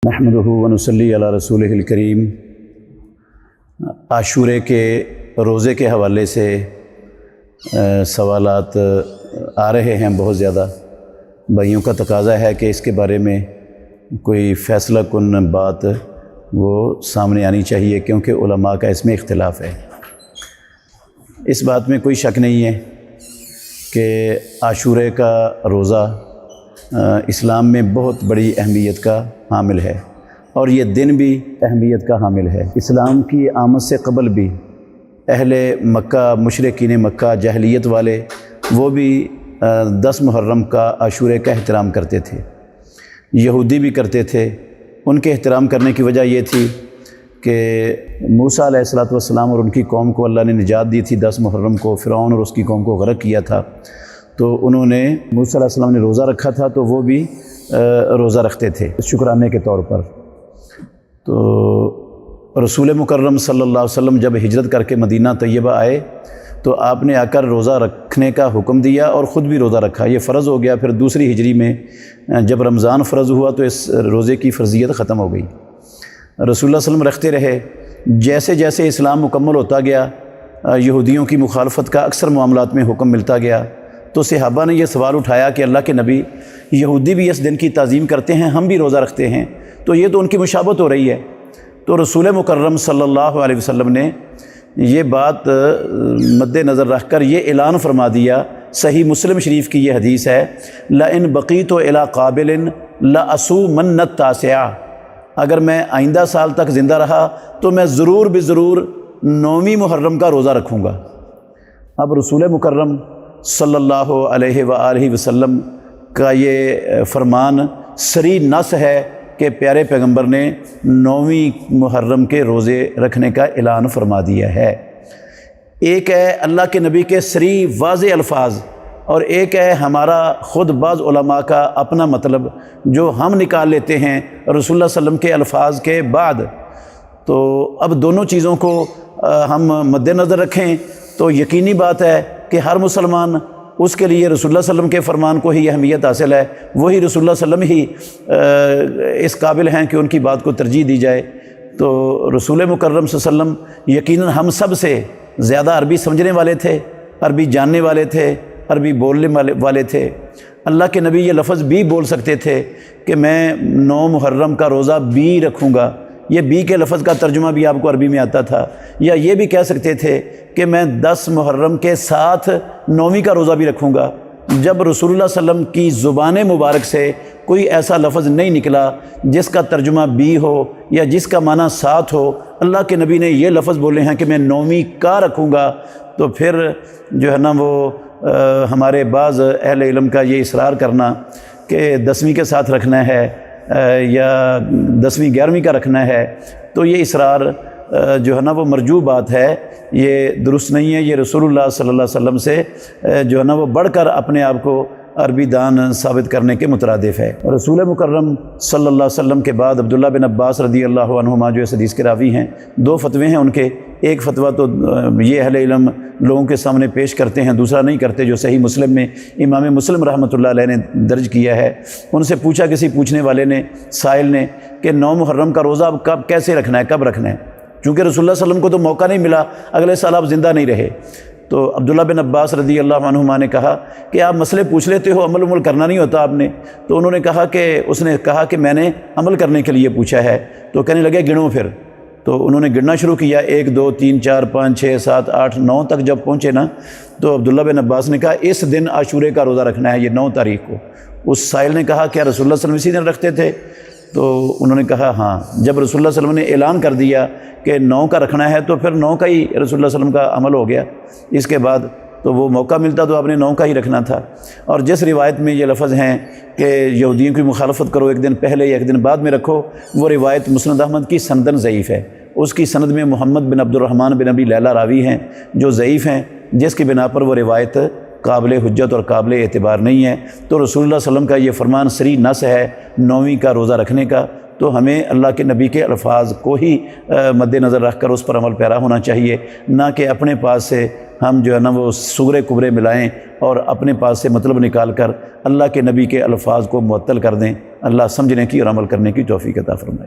نحمدہ ونصلی علی رسولہ الکریم۔ عاشورے کے روزے کے حوالے سے سوالات آ رہے ہیں بہت زیادہ۔ بھائیوں کا تقاضا ہے کہ اس کے بارے میں کوئی فیصلہ کن بات وہ سامنے آنی چاہیے، کیونکہ علماء کا اس میں اختلاف ہے۔ اس بات میں کوئی شک نہیں ہے کہ عاشورے کا روزہ اسلام میں بہت بڑی اہمیت کا حامل ہے، اور یہ دن بھی اہمیت کا حامل ہے۔ اسلام کی آمد سے قبل بھی اہل مکہ، مشرکین مکہ، جاہلیت والے، وہ بھی 10 محرم کا عاشورے کا احترام کرتے تھے۔ یہودی بھی کرتے تھے۔ ان کے احترام کرنے کی وجہ یہ تھی کہ موسیٰ علیہ السلام اور ان کی قوم کو اللہ نے نجات دی تھی 10 محرم کو۔ فرعون اور اس کی قوم کو غرق کیا تھا، تو انہوں نے موسیٰ علیہ السلام نے روزہ رکھا تھا، تو وہ بھی روزہ رکھتے تھے شکرانے کے طور پر۔ تو رسول مکرم صلی اللہ علیہ وسلم جب ہجرت کر کے مدینہ طیبہ آئے تو آپ نے آ کر روزہ رکھنے کا حکم دیا اور خود بھی روزہ رکھا۔ یہ فرض ہو گیا۔ پھر دوسری ہجری میں جب رمضان فرض ہوا تو اس روزے کی فرضیت ختم ہو گئی۔ رسول اللہ صلی اللہ علیہ وسلم رکھتے رہے۔ جیسے جیسے اسلام مکمل ہوتا گیا، یہودیوں کی مخالفت کا اکثر معاملات میں حکم ملتا گیا، تو صحابہ نے یہ سوال اٹھایا کہ اللہ کے نبی، یہودی بھی اس دن کی تعظیم کرتے ہیں، ہم بھی روزہ رکھتے ہیں، تو یہ تو ان کی مشابہت ہو رہی ہے۔ تو رسول مکرم صلی اللہ علیہ وسلم نے یہ بات مد نظر رکھ کر یہ اعلان فرما دیا۔ صحیح مسلم شریف کی یہ حدیث ہے، لَإِن بَقِيتُ إِلَىٰ قَابِلٍ لَأَصُومَنَّ التَّاسِعَ، اگر میں آئندہ سال تک زندہ رہا تو میں ضرور بضرور 9ویں محرم کا روزہ رکھوں گا۔ اب رسول مکرم صلی اللہ علیہ وآلہ وسلم کا یہ فرمان صریح نص ہے کہ پیارے پیغمبر نے 9ویں محرم کے روزے رکھنے کا اعلان فرما دیا ہے۔ ایک ہے اللہ کے نبی کے صریح واضح الفاظ، اور ایک ہے ہمارا خود بعض علماء کا اپنا مطلب جو ہم نکال لیتے ہیں رسول اللہ صلی اللہ علیہ وسلم کے الفاظ کے بعد۔ تو اب دونوں چیزوں کو ہم مد نظر رکھیں تو یقینی بات ہے کہ ہر مسلمان اس کے لیے رسول اللہ صلی اللہ علیہ وسلم کے فرمان کو ہی اہمیت حاصل ہے، وہی رسول اللہ صلی اللہ علیہ وسلم ہی اس قابل ہیں کہ ان کی بات کو ترجیح دی جائے۔ تو رسول مکرم صلی اللہ علیہ وسلم یقیناً ہم سب سے زیادہ عربی سمجھنے والے تھے، عربی جاننے والے تھے، عربی بولنے والے تھے۔ اللہ کے نبی یہ لفظ بھی بول سکتے تھے کہ میں 9 محرم کا روزہ بھی رکھوں گا۔ یہ بھی کے لفظ کا ترجمہ بھی آپ کو عربی میں آتا تھا۔ یا یہ بھی کہہ سکتے تھے کہ میں 10 محرم کے ساتھ 9ویں کا روزہ بھی رکھوں گا۔ جب رسول اللہ صلی اللہ علیہ وسلم کی زبان مبارک سے کوئی ایسا لفظ نہیں نکلا جس کا ترجمہ بھی ہو یا جس کا معنی ساتھ ہو، اللہ کے نبی نے یہ لفظ بولے ہیں کہ میں 9ویں کا رکھوں گا، تو پھر جو ہے نا وہ ہمارے بعض اہل علم کا یہ اصرار کرنا کہ 10ویں کے ساتھ رکھنا ہے یا 10ویں 11ویں کا رکھنا ہے، تو یہ اصرار جو ہے نا وہ مرجو بات ہے، یہ درست نہیں ہے۔ یہ رسول اللہ صلی اللہ علیہ وسلم سے جو ہے نا وہ بڑھ کر اپنے آپ کو عربی دان ثابت کرنے کے مترادف ہے۔ رسول مکرم صلی اللہ علیہ وسلم کے بعد عبداللہ بن عباس رضی اللہ عنہما جو اس حدیث کے راوی ہیں، 2 فتوے ہیں ان کے۔ ایک فتویٰ تو یہ اہل علم لوگوں کے سامنے پیش کرتے ہیں، دوسرا نہیں کرتے، جو صحیح مسلم میں امام مسلم رحمۃ اللہ علیہ نے درج کیا ہے۔ ان سے پوچھا کسی پوچھنے والے نے، سائل نے، کہ 9 محرم کا روزہ اب کب کیسے رکھنا ہے، کب رکھنا ہے؟ چونکہ رسول اللہ صلی اللہ علیہ وسلم کو تو موقع نہیں ملا، اگلے سال آپ زندہ نہیں رہے۔ تو عبداللہ بن عباس رضی اللہ عنہما نے کہا کہ آپ مسئلے پوچھ لیتے ہو، عمل کرنا نہیں ہوتا آپ نے؟ تو انہوں نے کہا کہ میں نے عمل کرنے کے لیے پوچھا ہے۔ تو کہنے لگے گنو پھر۔ تو انہوں نے گننا شروع کیا، 1 2 3 4 5 6 7 8 9 تک جب پہنچے نا، تو عبداللہ بن عباس نے کہا اس دن عاشورے کا روزہ رکھنا ہے، یہ 9 تاریخ کو۔ اس سائل نے کہا کیا رسول اللہ صلی اللہ علیہ وسلم اسی دن رکھتے تھے؟ تو انہوں نے کہا ہاں۔ جب رسول اللہ صلی اللہ علیہ وسلم نے اعلان کر دیا کہ 9 کا رکھنا ہے، تو پھر 9 کا ہی رسول اللہ صلی اللہ علیہ وسلم کا عمل ہو گیا۔ اس کے بعد تو وہ موقع ملتا تو آپ نے 9 کا ہی رکھنا تھا۔ اور جس روایت میں یہ لفظ ہیں کہ یہودیوں کی مخالفت کرو، ایک دن پہلے یا ایک دن بعد میں رکھو، وہ روایت مسند احمد کی سندن ضعیف ہے۔ اس کی سند میں محمد بن عبد الرحمن بن ابی لیلہ راوی ہیں جو ضعیف ہیں، جس کی بنا پر وہ روایت قابل حجت اور قابل اعتبار نہیں ہے۔ تو رسول اللہ صلی اللہ علیہ وسلم کا یہ فرمان صریح نص ہے 9ویں کا روزہ رکھنے کا، تو ہمیں اللہ کے نبی کے الفاظ کو ہی مد نظر رکھ کر اس پر عمل پیرا ہونا چاہیے، نہ کہ اپنے پاس سے ہم جو ہے نا وہ صغرے کبرے ملائیں اور اپنے پاس سے مطلب نکال کر اللہ کے نبی کے الفاظ کو معطل کر دیں۔ اللہ سمجھنے کی اور عمل کرنے کی توفیق عطا فرمائے۔